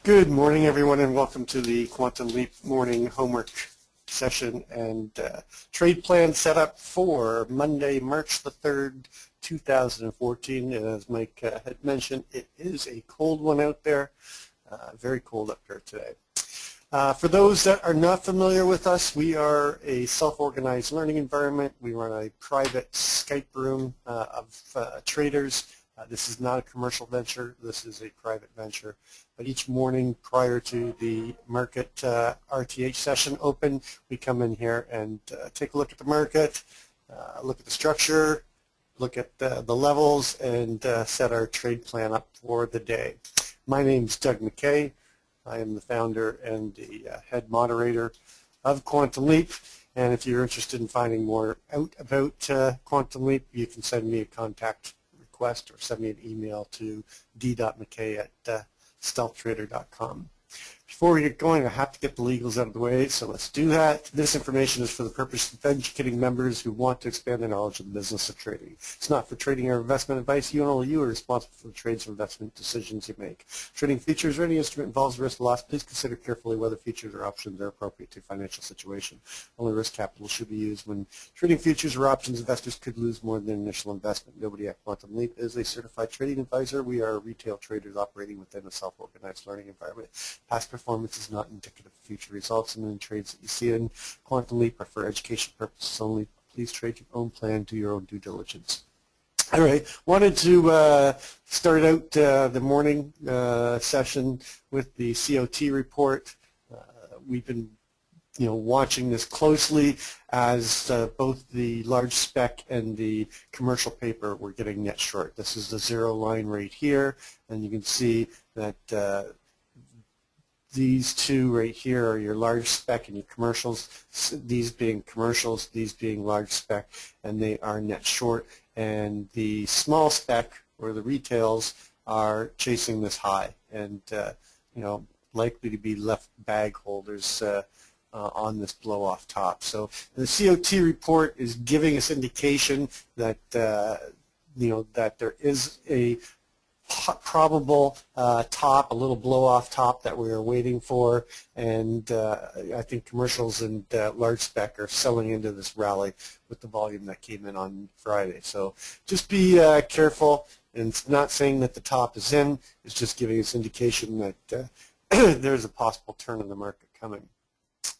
Good morning, everyone, and welcome to the Quantum Leap morning homework session and trade plan setup for Monday, March the 3rd, 2014. And as Mike had mentioned, it is a cold one out there, very cold up here today. For those that are not familiar with us, we are a self-organized learning environment. We run a private Skype room of traders. This is not a commercial venture. This is a private venture. But each morning prior to the market RTH session open, we come in here and take a look at the market, look at the structure, look at the levels, and set our trade plan up for the day. My name is Doug McKay. I am the founder and the head moderator of Quantum Leap. And if you're interested in finding more out about Quantum Leap, you can send me a contact request or send me an email to d.mckay@stealthtrader.com. Before we get going, I have to get the legals out of the way, so let's do that. This information is for the purpose of educating members who want to expand their knowledge of the business of trading. It's not for trading or investment advice. You and only you are responsible for the trades or investment decisions you make. Trading futures or any instrument involves risk loss. Please consider carefully whether futures or options are appropriate to your financial situation. Only risk capital should be used when trading futures or options. Investors could lose more than their initial investment. Nobody at Quantum Leap is a certified trading advisor. We are retail traders operating within a self-organized learning environment. Past performance is not indicative of future results, and the trades that you see in Quantum Leap are for education purposes only. Please trade your own plan, do your own due diligence. All right, wanted to start out the morning session with the COT report. We've been watching this closely as both the large spec and the commercial paper were getting net short. This is the zero line right here, and you can see that these two right here are your large spec and your commercials, these being commercials, these being large spec, and they are net short. And the small spec, or the retails, are chasing this high and likely to be left bag holders on this blow-off top. So the COT report is giving us indication that that there is a probable top, a little blow-off top that we are waiting for, and I think commercials and large spec are selling into this rally with the volume that came in on Friday. So just be careful, and it's not saying that the top is in, it's just giving us indication that there's a possible turn in the market coming.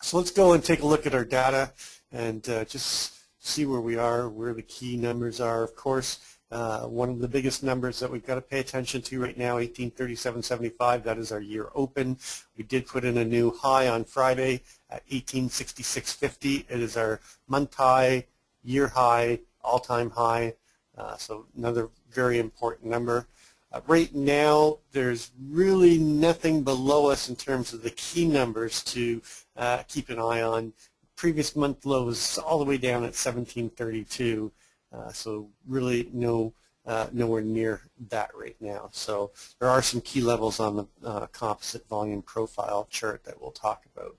So let's go and take a look at our data and just see where we are, where the key numbers are. Of course, one of the biggest numbers that we've got to pay attention to right now, 1837.75, that is our year open. We did put in a new high on Friday at 1866.50. It is our month high, year high, all-time high, so another very important number. Right now, there's really nothing below us in terms of the key numbers to keep an eye on. Previous month low was all the way down at 1732. So really nowhere near that right now. So there are some key levels on the composite volume profile chart that we'll talk about.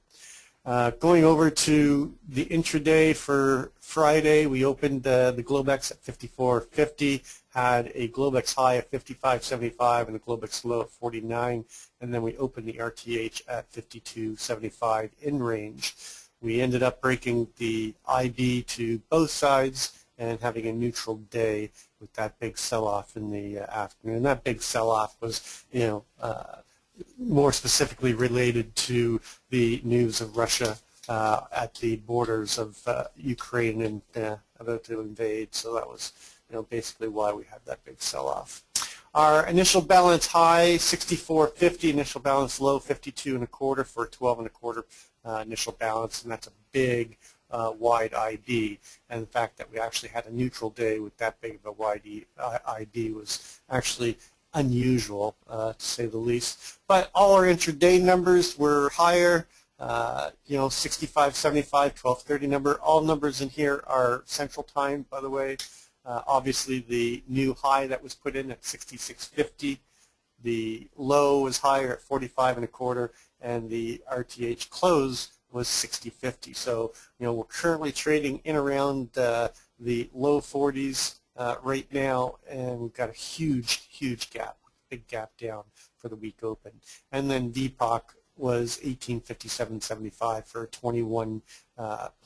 Going over to the intraday for Friday, we opened the Globex at 54.50, had a Globex high of 55.75 and a Globex low of 49, and then we opened the RTH at 52.75 in range. We ended up breaking the IB to both sides and having a neutral day with that big sell-off in the afternoon. And that big sell-off was, more specifically related to the news of Russia at the borders of Ukraine and about to invade. So that was, basically why we had that big sell-off. Our initial balance high, 64.50. Initial balance low, 52.25 for a 12.25 initial balance, and that's a big wide IB, and the fact that we actually had a neutral day with that big of a wide IB was actually unusual, to say the least. But all our intraday numbers were higher, 65.75, 12.30 number. All numbers in here are Central Time, by the way. Obviously, the new high that was put in at 66.50. The low was higher at 45.25, and the RTH close was 60.50. So, we're currently trading in around the low 40s right now, and we've got a huge gap big gap down for the week open. And then VPOC was 1857.75 for a 21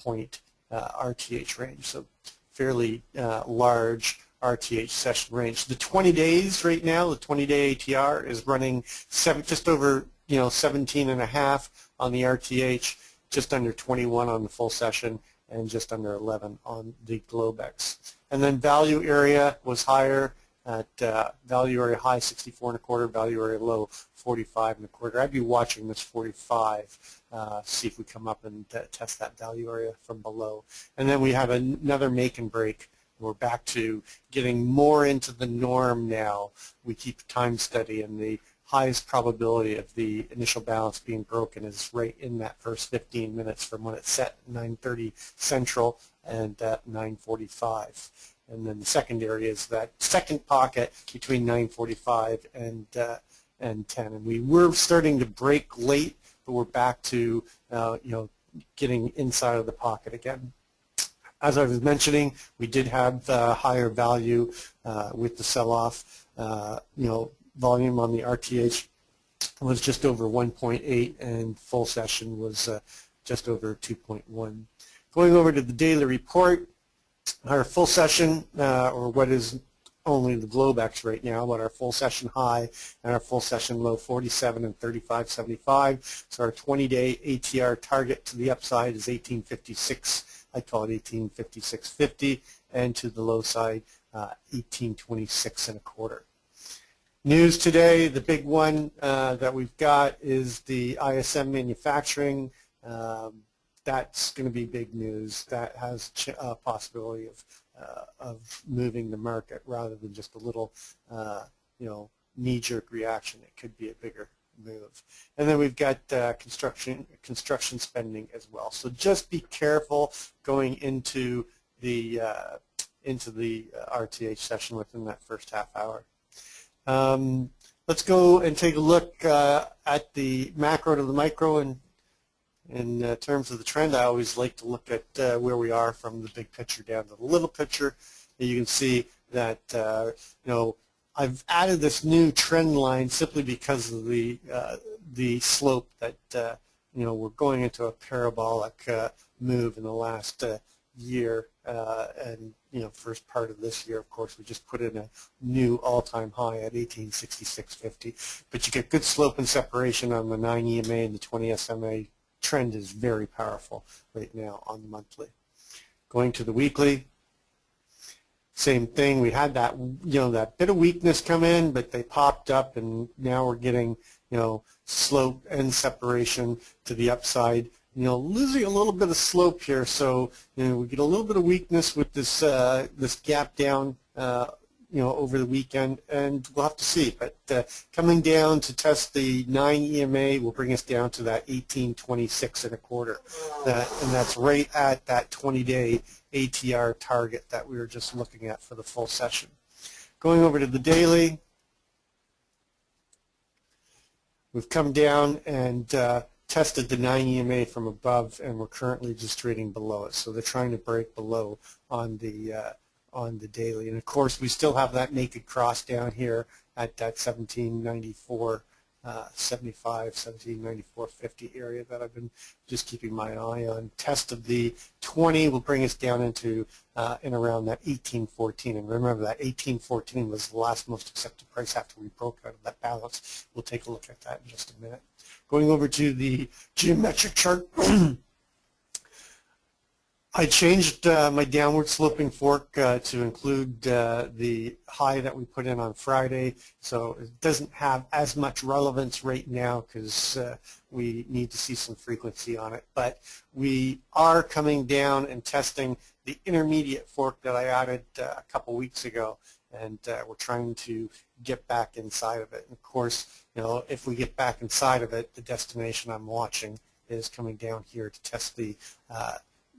point RTH range, so fairly large RTH session range. The 20 days right now, the 20-day ATR is running just over 17.5 on the RTH, just under 21 on the full session, and just under 11 on the Globex. And then value area was higher at value area high 64.25, value area low 45.25. I'd be watching this 45, see if we come up and test that value area from below. And then we have another make and break. We're back to getting more into the norm now. We keep time steady, and the highest probability of the initial balance being broken is right in that first 15 minutes from when it's set at 9:30 Central and at 9:45. And then the secondary is that second pocket between 9:45 and 10. And we were starting to break late, but we're back to getting inside of the pocket again. As I was mentioning, we did have higher value with the sell-off. Volume on the RTH was just over 1.8, and full session was just over 2.1. Going over to the daily report, our full session, or what is only the Globex right now, but our full session high and our full session low 47 and 35.75. So our 20-day ATR target to the upside is 1856. I call it 1856.50, and to the low side 1826.25. News today, the big one that we've got is the ISM manufacturing. That's going to be big news. That has a possibility of moving the market rather than just a little, knee-jerk reaction. It could be a bigger move. And then we've got construction spending as well. So just be careful going into the RTH session within that first half hour. Let's go and take a look at the macro to the micro, and in terms of the trend, I always like to look at where we are from the big picture down to the little picture. And you can see that I've added this new trend line simply because of the slope that we're going into a parabolic move in the last year, and first part of this year, of course, we just put in a new all-time high at 1866.50. But you get good slope and separation on the 9 EMA and the 20 SMA. Trend is very powerful right now on the monthly. Going to the weekly, same thing. We had that that bit of weakness come in, but they popped up, and now we're getting slope and separation to the upside. Losing a little bit of slope here, so we get a little bit of weakness with this this gap down over the weekend, and we'll have to see. But coming down to test the 9 EMA will bring us down to that 1826.25, and that's right at that 20-day ATR target that we were just looking at for the full session. Going over to the daily, we've come down and tested the 9 EMA from above, and we're currently just trading below it. So they're trying to break below on the daily. And of course, we still have that naked cross down here at that 1794.75, 1794.50 area that I've been just keeping my eye on. Test of the 20 will bring us down into and around that 1814. And remember, that 1814 was the last most accepted price after we broke out of that balance. We'll take a look at that in just a minute. Going over to the geometric chart, I changed my downward sloping fork to include the high that we put in on Friday, so it doesn't have as much relevance right now because we need to see some frequency on it. But we are coming down and testing the intermediate fork that I added a couple weeks ago, and we're trying to get back inside of it. And of course, if we get back inside of it, the destination I'm watching is coming down here to test the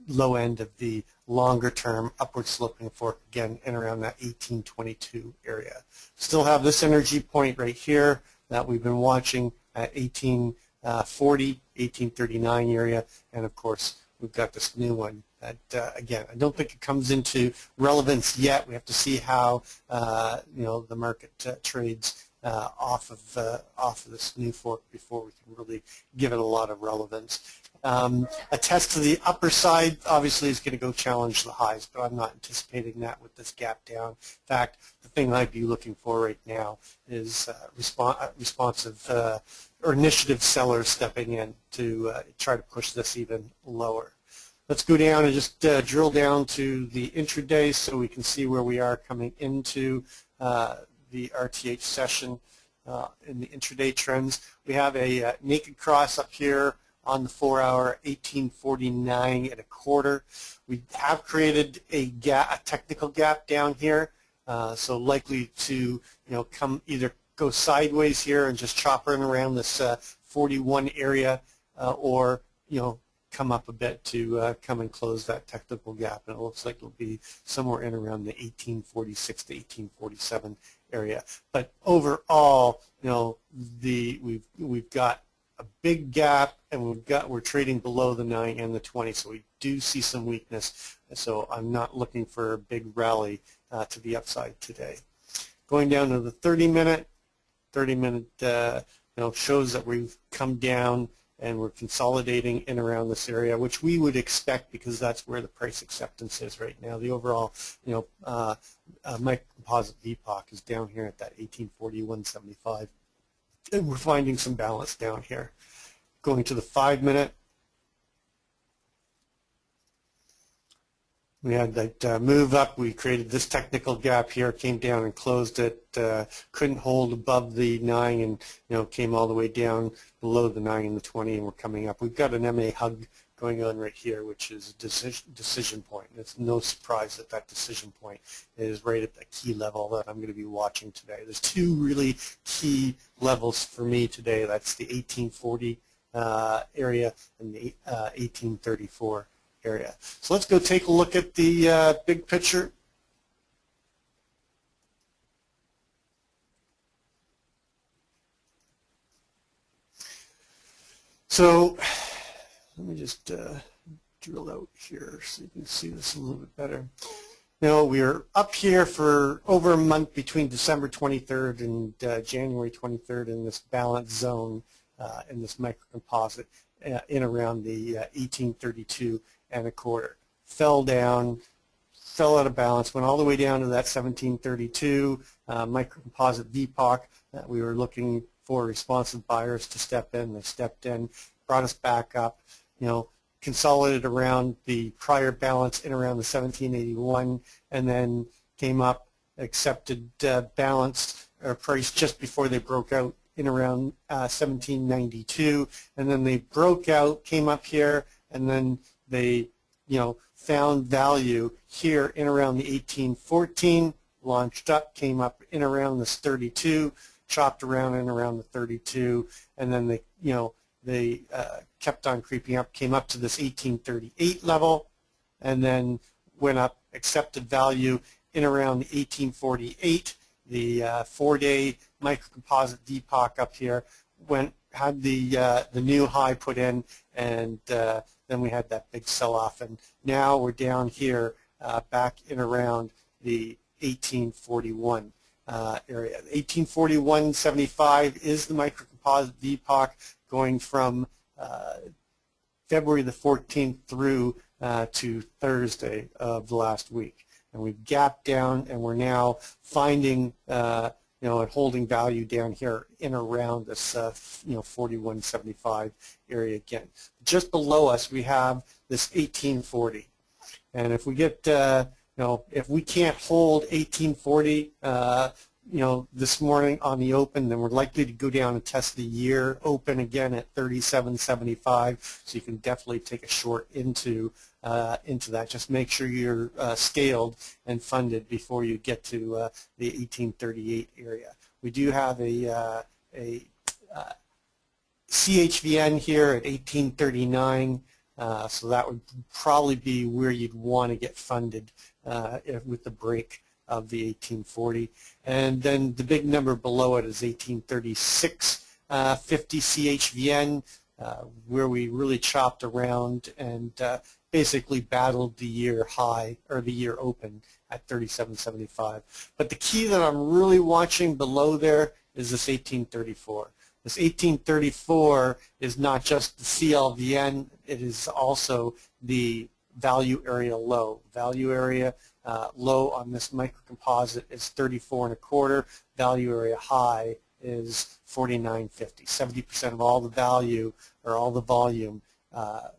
low end of the longer-term upward sloping fork again in around that 1822 area. Still have this energy point right here that we've been watching at 1840, 1839 area, and of course we've got this new one that again, I don't think it comes into relevance yet. We have to see how the market trades off of this new fork before we can really give it a lot of relevance. A test to the upper side obviously is going to go challenge the highs, but I'm not anticipating that with this gap down. In fact, the thing I'd be looking for right now is responsive or initiative sellers stepping in to try to push this even lower. Let's go down and just drill down to the intraday so we can see where we are coming into the RTH session in the intraday trends. We have a naked cross up here on the 4-hour, 1849 and a quarter. We have created a technical gap down here, so likely to come either go sideways here and just chopper in around this 41 area, or come up a bit to come and close that technical gap, and it looks like it'll be somewhere in around the 1846 to 1847 area. But overall, we've got a big gap, and we're trading below the 9 and the 20, so we do see some weakness. So I'm not looking for a big rally to the upside today. Going down to the 30-minute, shows that we've come down and we're consolidating in around this area, which we would expect because that's where the price acceptance is right now. The overall, microcomposite VPOC is down here at that 1840-175, and we're finding some balance down here. Going to the 5-minute, we had that move up. We created this technical gap here, came down and closed it. Couldn't hold above the 9, and came all the way down below the 9 and the 20, and we're coming up. We've got an MA hug going on right here, which is a decision point. And it's no surprise that that decision point is right at the key level that I'm going to be watching today. There's two really key levels for me today. That's the 1840 area and the 1834 area. So let's go take a look at the big picture. So let me just drill out here so you can see this a little bit better. Now we're up here for over a month between December 23rd and January 23rd in this balance zone in this microcomposite in around the 1832 and a quarter. Fell down, fell out of balance, went all the way down to that 1732 microcomposite VPOC that we were looking for responsive buyers to step in. They stepped in, brought us back up, consolidated around the prior balance in around the 1781, and then came up, accepted balance or price just before they broke out in around 1792, and then they broke out, came up here, and then they, found value here in around the 1814, launched up, came up in around this 32, chopped around in around the 32, and then they kept on creeping up, came up to this 1838 level, and then went up, accepted value in around the 1848. The 4-day microcomposite VPOC up here had the new high put in, and then we had that big sell-off, and now we're down here back in around the 1841 area. 1841.75 is the microcomposite VPOC going from February the 14th through to Thursday of the last week. And we've gapped down, and we're now finding and holding value down here in around this 41.75 area again. Just below us we have this 1840, and if we get if we can't hold 1840 this morning on the open, then we're likely to go down and test the year open again at 37.75. So you can definitely take a short into that. Just make sure you're scaled and funded before you get to the 1838 area. We do have a CHVN here at 1839. So that would probably be where you'd want to get funded with the break of the 1840. And then the big number below it is 1836, 50 CHVN, where we really chopped around and basically battled the year high or the year open at 37.75. But the key that I'm really watching below there is this 1834. This 1834 is not just the CLVN, it is also the value area low. Value area low on this microcomposite is 34.25. Value area high is 49.50. 70% of all the value or all the volume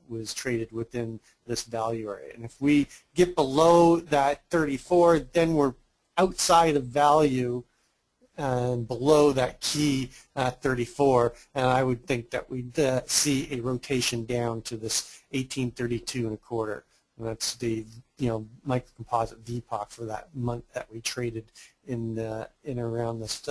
was traded within this value area. And if we get below that 34, then we're outside of value and below that key 34, and I would think that we'd see a rotation down to this 1832.25. And that's the microcomposite VPOC for that month that we traded in around this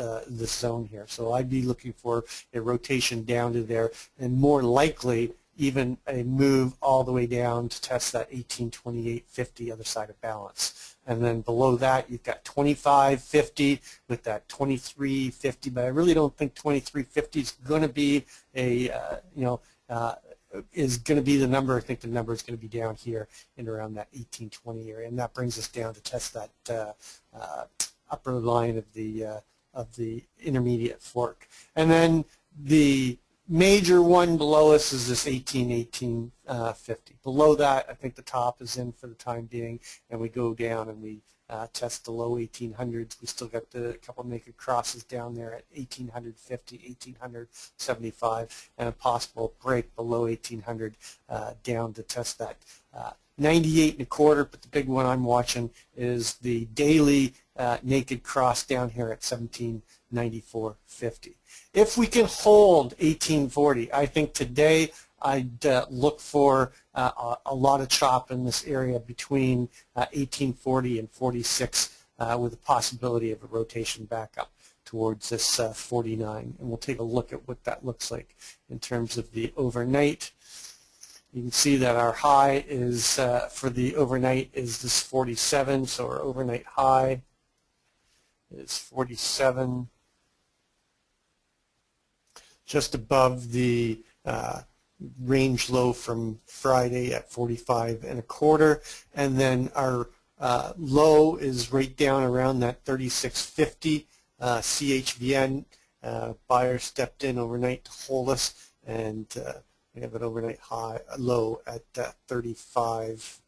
zone here. So I'd be looking for a rotation down to there, and more likely even a move all the way down to test that 1828.50 other side of balance. And then below that you've got 25.50 with that 23.50, but I really don't think 23.50 is going to be is going to be the number. I think the number is going to be down here in around that 1820 area, and that brings us down to test that upper line of the intermediate fork. And then the major one below us is this 18.50. Below that, I think the top is in for the time being, and we go down and we test the low 1800s. We still got the couple naked crosses down there at 1850, 1875, and a possible break below 1800 down to test that 98.25. But the big one I'm watching is the daily naked cross down here at 1794.50. If we can hold 1840, I think today I'd look for a lot of chop in this area between 1840 and 46 with the possibility of a rotation back up towards this 49. And we'll take a look at what that looks like in terms of the overnight. You can see that our high is for the overnight is this 47, so our overnight high is 47, just above the range low from Friday at 45.25, and then our low is right down around that 36.50 CHVN. Buyer stepped in overnight to hold us, and we have an overnight low at 35.75.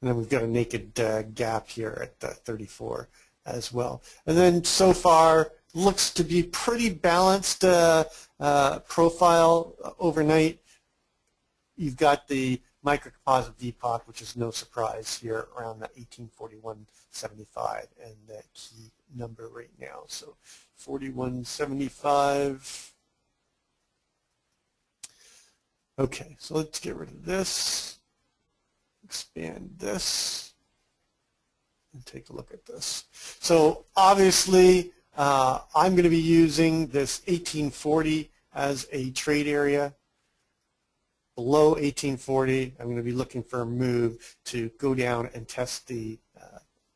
And then we've got a naked gap here at 34 as well. And then so far looks to be pretty balanced profile overnight. You've got the microcomposite VPOC, which is no surprise here around the 1841.75, and that key number right now. So 41.75. Okay, so let's get rid of this, expand this, and take a look at this. So obviously I'm going to be using this 1840 as a trade area. Below 1840, I'm going to be looking for a move to go down and test the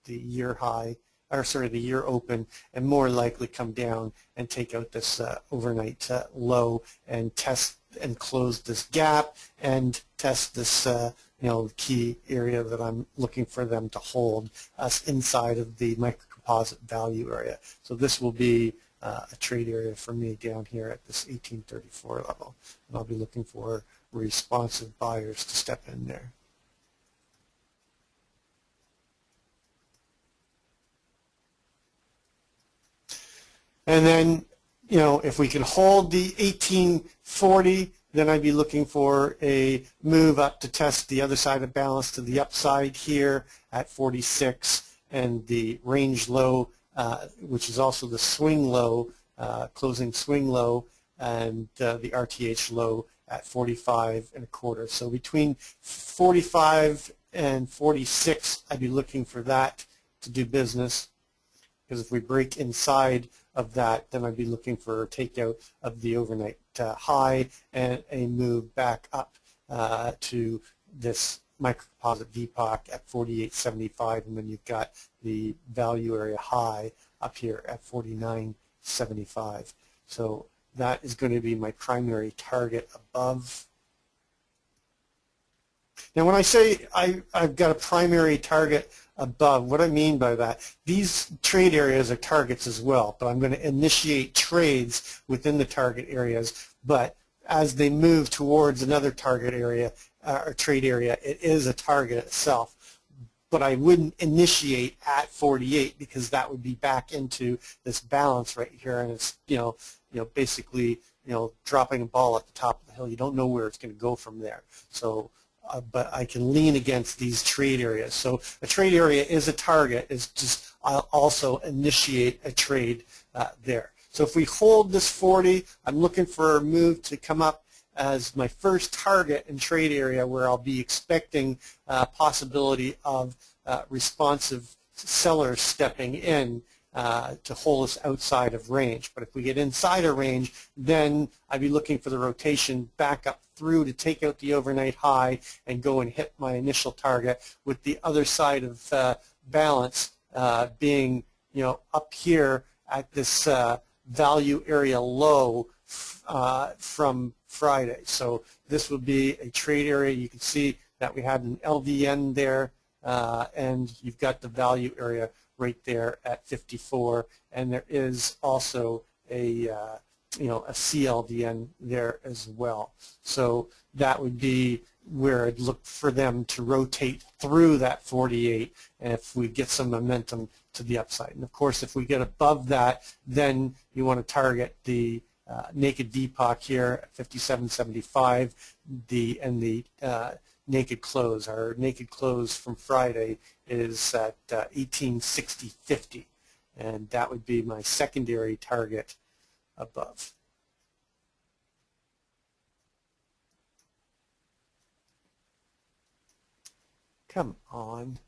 year high, or sorry, the year open, and more likely come down and take out this overnight low and test and close this gap and test this key area that I'm looking for them to hold us inside of the microcomposite value area. So this will be a trade area for me down here at this 1834 level, and I'll be looking for responsive buyers to step in there. And then, if we can hold the 1840, then I'd be looking for a move up to test the other side of balance to the upside here at 46, and the range low, which is also the swing low, closing swing low, and the RTH low at 45.25. So between 45 and 46, I'd be looking for that to do business, because if we break inside of that, then I'd be looking for a takeout of the overnight high and a move back up to this microcomposite VPOC at 48.75, and then you've got the value area high up here at 49.75. So that is going to be my primary target above Now when I say I've got a primary target above, what I mean by that, these trade areas are targets as well, but I'm going to initiate trades within the target areas, but as they move towards another target area or trade area, it is a target itself. But I wouldn't initiate at 48 because that would be back into this balance right here, and it's basically dropping a ball at the top of the hill. You don't know where it's going to go from there. So, but I can lean against these trade areas. So a trade area is a target. It's just I'll also initiate a trade there. So if we hold this 40, I'm looking for a move to come up as my first target in trade area where I'll be expecting possibility of responsive sellers stepping in to hold us outside of range. But if we get inside of range, then I'd be looking for the rotation back up through to take out the overnight high and go and hit my initial target, with the other side of balance being up here at this value area low from Friday. So this would be a trade area. You can see that we had an LVN there, and you've got the value area right there at 54, and there is also a a CLVN there as well. So that would be where I'd look for them to rotate through that 48, and if we get some momentum to the upside. And of course, if we get above that, then you want to target the naked VPOC here at 57.75, and the naked close. Our naked close from Friday is at 1860.50, and that would be my secondary target above. Come on.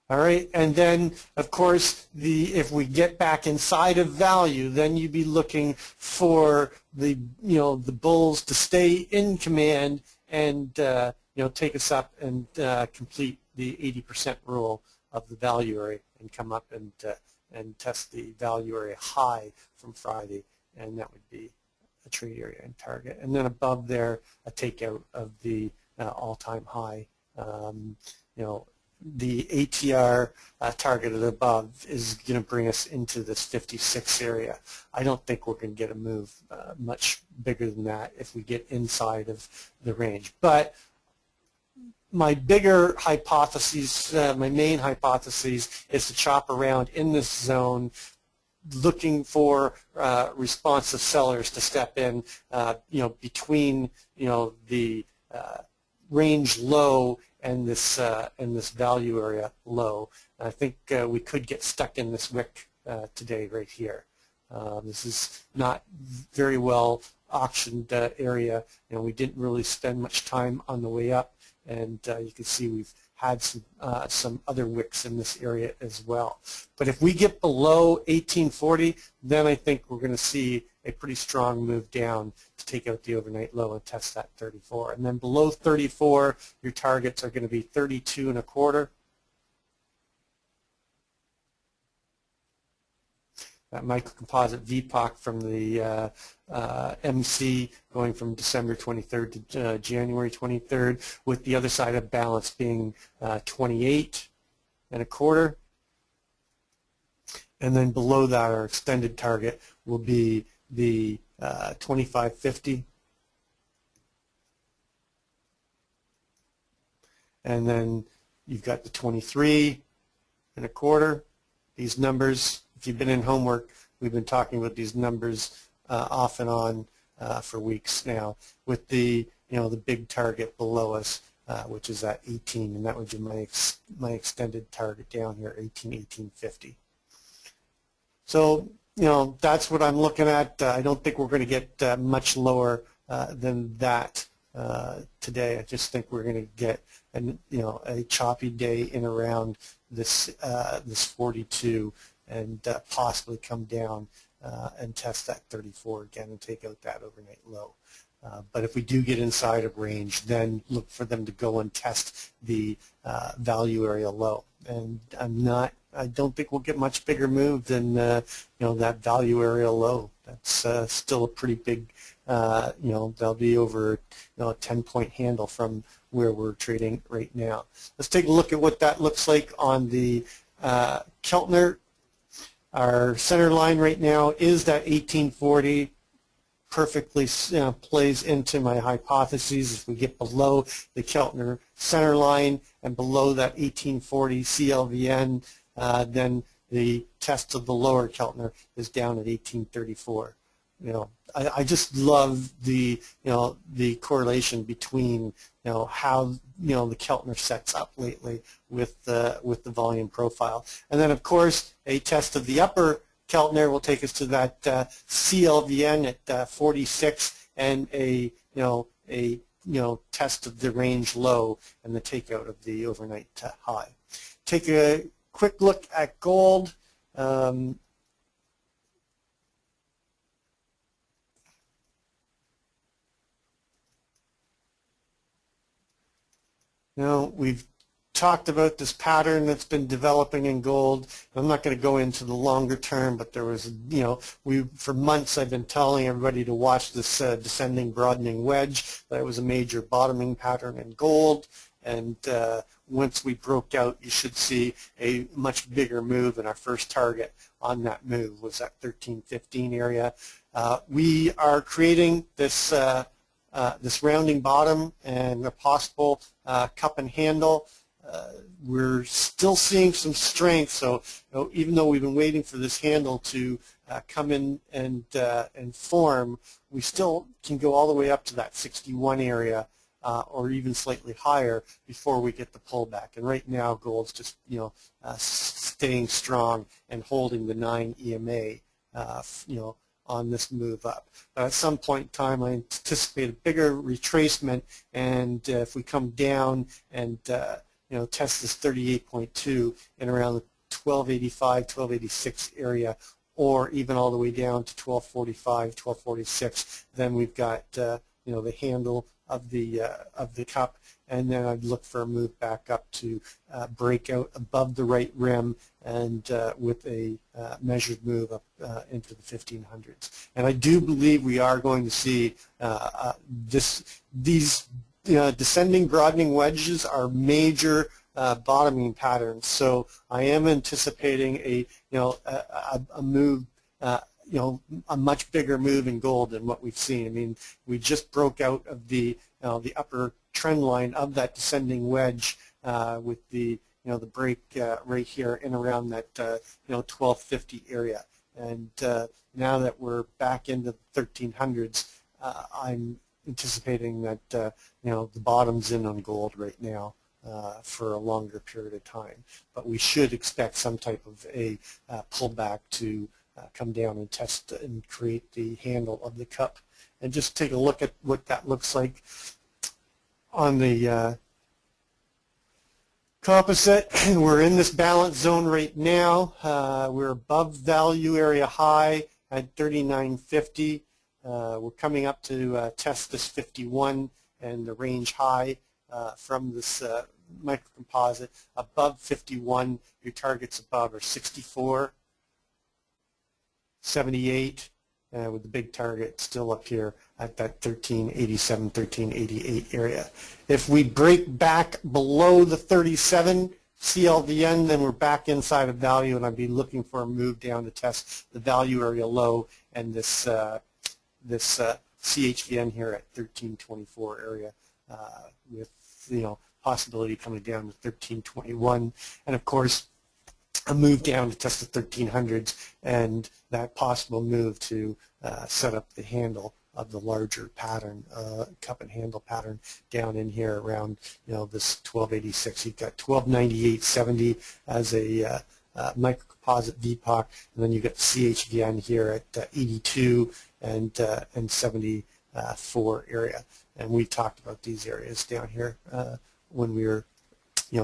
All right, and then of course if we get back inside of value, then you'd be looking for the the bulls to stay in command and take us up and complete the 80% rule of the value area and come up and test the value area high from Friday, and that would be a trade area and target. And then above there, a takeout of the all-time high. The ATR targeted above is going to bring us into this 56 area. I don't think we're going to get a move much bigger than that if we get inside of the range. But my bigger hypotheses, my main hypotheses, is to chop around in this zone, looking for responsive sellers to step in, between the range low and this value area low. I think we could get stuck in this wick today right here. This is not very well auctioned area, and we didn't really spend much time on the way up, and you can see we've had some other wicks in this area as well. But if we get below 1840, then I think we're going to see a pretty strong move down to take out the overnight low and test that 34. And then below 34, your targets are going to be 32.25. That microcomposite VPOC from the MC going from December 23rd to January 23rd, with the other side of balance being 28.25. And then below that, our extended target will be the 25.50. And then you've got the 23.25. These numbers, if you've been in homework, we've been talking about these numbers off and on for weeks now, with the the big target below us, which is at 18, and that would be my extended target down here, 18.50. So that's what I'm looking at. I don't think we're going to get much lower than that today. I just think we're going to get a choppy day in around this 42, and possibly come down and test that 34 again and take out that overnight low. But if we do get inside of range, then look for them to go and test the value area low. And I don't think we'll get much bigger move than that value area low. That's still a pretty big they'll be over a 10-point handle from where we're trading right now. Let's take a look at what that looks like on the Keltner. Our center line right now is that 1840. Perfectly plays into my hypotheses. If we get below the Keltner center line and below that 1840 CLVN, then the test of the lower Keltner is down at 1834. I just love the the correlation between how the Keltner sets up lately with the volume profile, and then of course a test of the upper Keltner will take us to that CLVN at 46, and a test of the range low and the takeout of the overnight high. Take a quick look at gold. We've talked about this pattern that's been developing in gold. I'm not going to go into the longer term, but there was, for months I've been telling everybody to watch this descending broadening wedge. That was a major bottoming pattern in gold, and once we broke out, you should see a much bigger move, and our first target on that move was that 1315 area. We are creating this this rounding bottom and a possible cup and handle. We're still seeing some strength, so even though we've been waiting for this handle to come in and form, we still can go all the way up to that 61 area or even slightly higher before we get the pullback. And right now, gold's just staying strong and holding the 9 EMA, on this move up. But at some point in time, I anticipate a bigger retracement, and if we come down and test this 38.2 and around the 1285, 1286 area, or even all the way down to 1245, 1246, then we've got the handle of the cup, and then I'd look for a move back up to break out above the right rim and with a measured move up into the 1500s. And I do believe we are going to see these descending broadening wedges are major bottoming patterns. So I am anticipating a move, a much bigger move in gold than what we've seen. I mean, we just broke out of the upper trend line of that descending wedge with the the break right here in around that 1250 area. And now that we're back into the 1300s, I'm anticipating that the bottom's in on gold right now for a longer period of time. But we should expect some type of a pullback to come down and test and create the handle of the cup. And just take a look at what that looks like on the composite. We're in this balance zone right now. We're above value area high at 3950. We're coming up to test this 51 and the range high from this microcomposite. Above 51, your targets above are 64, 78, with the big target still up here at that 1387, 1388 area. If we break back below the 37 CLVN, then we're back inside of value, and I'd be looking for a move down to test the value area low and this CHVN here at 1324 area with possibility coming down to 1321, and of course a move down to test the 1300s and that possible move to set up the handle of the larger pattern, cup and handle pattern down in here around this 1286. You've got 1298.70 as a microcomposite VPOC, and then you've got CHVN here at 82 and 74 area. And we talked about these areas down here when we were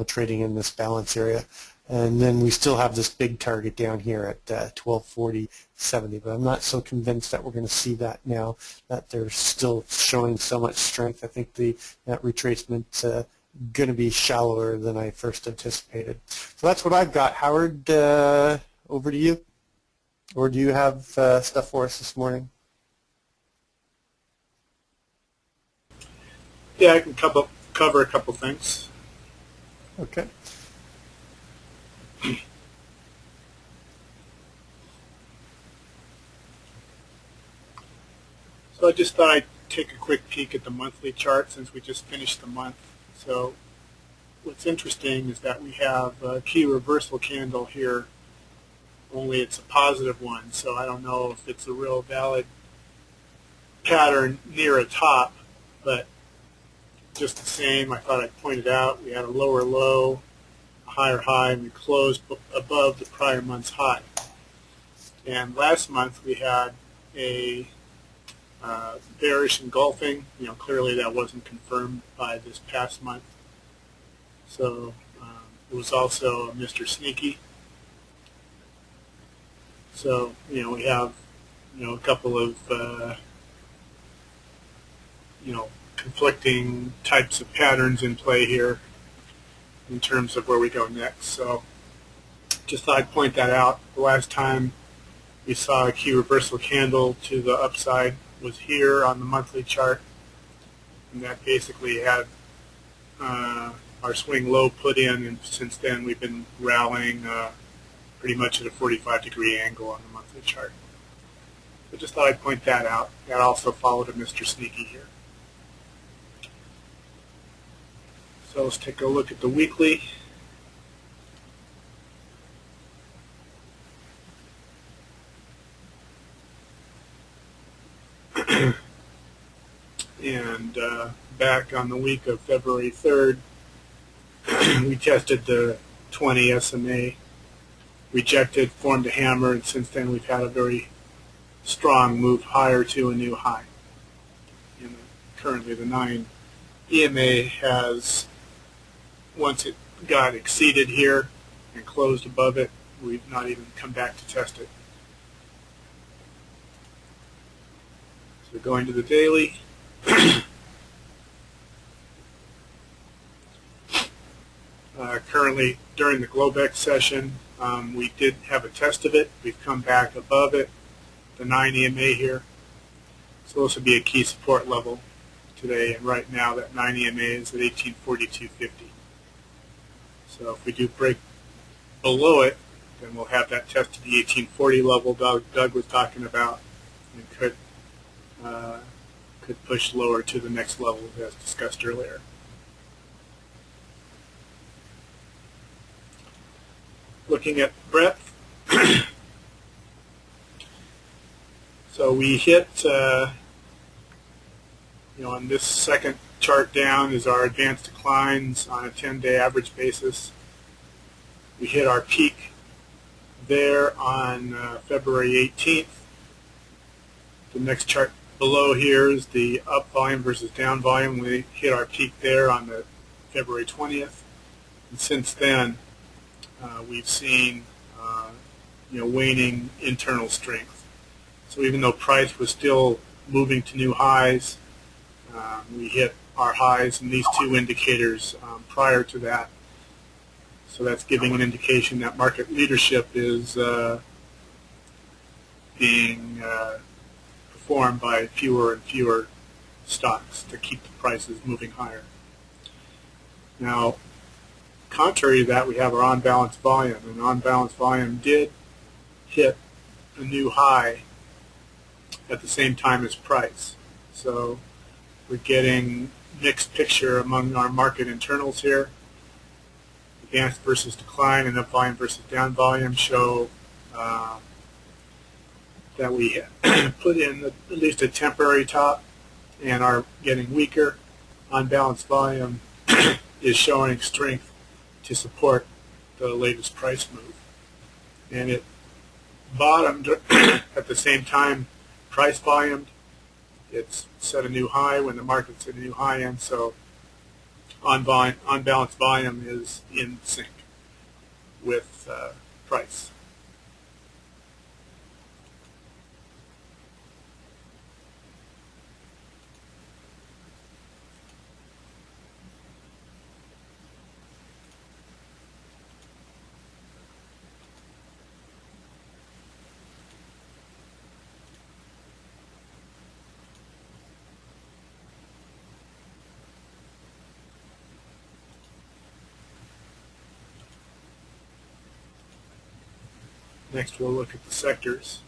trading in this balance area. And then we still have this big target down here at 1240.70, but I'm not so convinced that we're going to see that now, that they're still showing so much strength. I think that retracement's going to be shallower than I first anticipated. So that's what I've got. Howard, over to you. Or do you have stuff for us this morning? Yeah, I can cover a couple things. Okay. So I just thought I'd take a quick peek at the monthly chart since we just finished the month. So what's interesting is that we have a key reversal candle here, only it's a positive one, so I don't know if it's a real valid pattern near a top, but just the same, I thought I'd point it out. We had a lower low, a higher high, and we closed above the prior month's high. And last month we had a bearish engulfing. Clearly that wasn't confirmed by this past month. So it was also a Mr. Sneaky. So we have a couple of conflicting types of patterns in play here in terms of where we go next. So just thought I'd point that out. The last time we saw a key reversal candle to the upside was here on the monthly chart, and that basically had our swing low put in, and since then we've been rallying pretty much at a 45-degree angle on the monthly chart. So just thought I'd point that out. That also followed a Mr. Sneaky here. So let's take a look at the weekly. And back on the week of February 3rd, we tested the 20 SMA, rejected, formed a hammer, and since then we've had a very strong move higher to a new high. And currently the 9 EMA has, once it got exceeded here and closed above it, we've not even come back to test it. So going to the daily. Currently, during the Globex session, we did have a test of it. We've come back above it, the 9 EMA here. So this would be a key support level today, and right now that 9 EMA is at 1842.50. So if we do break below it, then we'll have that test to the 1840 level Doug was talking about, and could push lower to the next level as discussed earlier. Looking at breadth, so we hit, on this second chart down is our advanced declines on a 10-day average basis. We hit our peak there on February 18th. The next chart below here is the up volume versus down volume. We hit our peak there on the February 20th. And since then, we've seen waning internal strength. So even though price was still moving to new highs, we hit our highs in these two indicators prior to that. So that's giving an indication that market leadership is being performed by fewer and fewer stocks to keep the prices moving higher. Now, contrary to that, we have our on-balance volume, and on-balance volume did hit a new high at the same time as price. So we're getting mixed picture among our market internals here. Advanced versus decline and up volume versus down volume show that we put in at least a temporary top and are getting weaker. On-balance volume is showing strength to support the latest price move. And it bottomed at the same time price volumed. It's set a new high when the market's at a new high end, so on-balance volume is in sync with price. Next, we'll look at the sectors.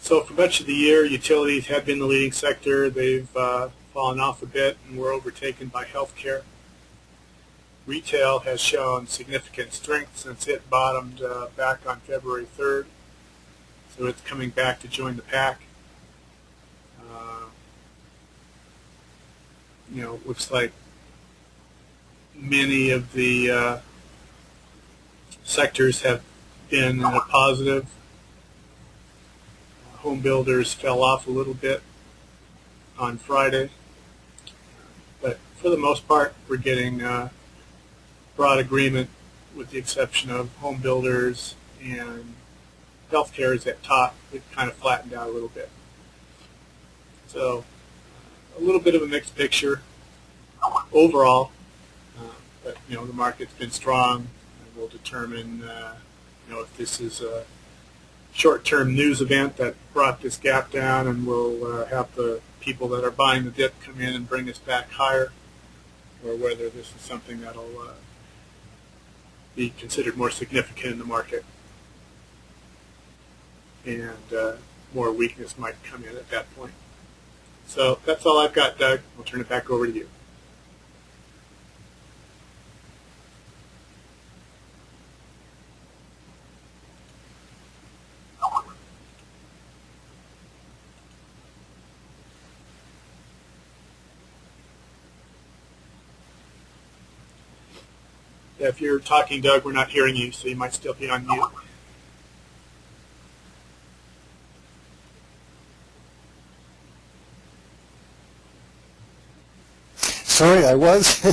So for much of the year, utilities have been the leading sector. They've fallen off a bit and were overtaken by healthcare. Retail has shown significant strength since it bottomed back on February 3rd. So it's coming back to join the pack. Looks like many of the sectors have been in a positive. Home builders fell off a little bit on Friday, but for the most part, we're getting broad agreement, with the exception of home builders and healthcare is at top. It kind of flattened out a little bit. So a little bit of a mixed picture overall, but the market's been strong, and we'll determine if this is a short-term news event that brought this gap down, and we'll have the people that are buying the dip come in and bring us back higher, or whether this is something that'll be considered more significant in the market, and more weakness might come in at that point. So that's all I've got, Doug. I'll turn it back over to you. If you're talking, Doug, we're not hearing you, so you might still be on mute. Sorry, I was.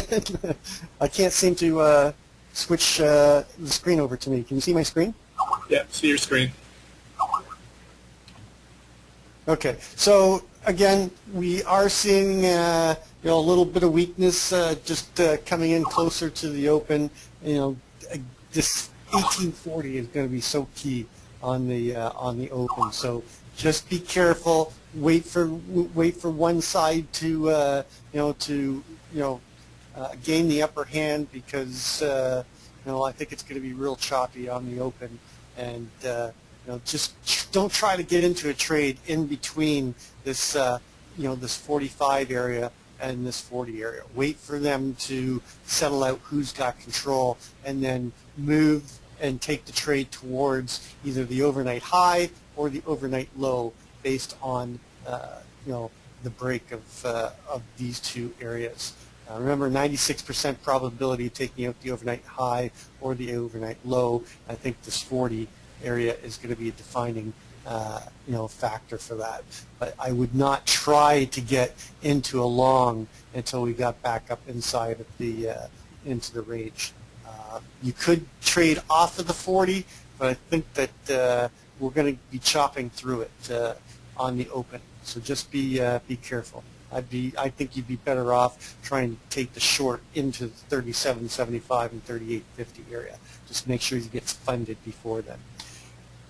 I can't seem to switch the screen over to me. Can you see my screen? Yeah, see your screen. Okay, so again, we are seeing a little bit of weakness just coming in closer to the open. This 1840 is going to be so key on the open. So just be careful. Wait for one side to gain the upper hand, because I think it's going to be real choppy on the open, and just don't try to get into a trade in between this this 45 area and this 40 area. Wait for them to settle out who's got control, and then move and take the trade towards either the overnight high or the overnight low, based on the break of these two areas. Remember, 96% probability of taking out the overnight high or the overnight low. I think this 40 area is going to be a defining factor for that. But I would not try to get into a long until we got back up inside of the into the range. You could trade off of the 40, but I think that we're going to be chopping through it on the open. So just be careful. I think you'd be better off trying to take the short into the 37.75 and 38.50 area. Just make sure you get funded before then.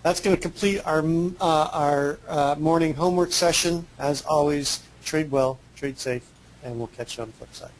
That's going to complete our morning homework session. As always, trade well, trade safe, and we'll catch you on the flip side.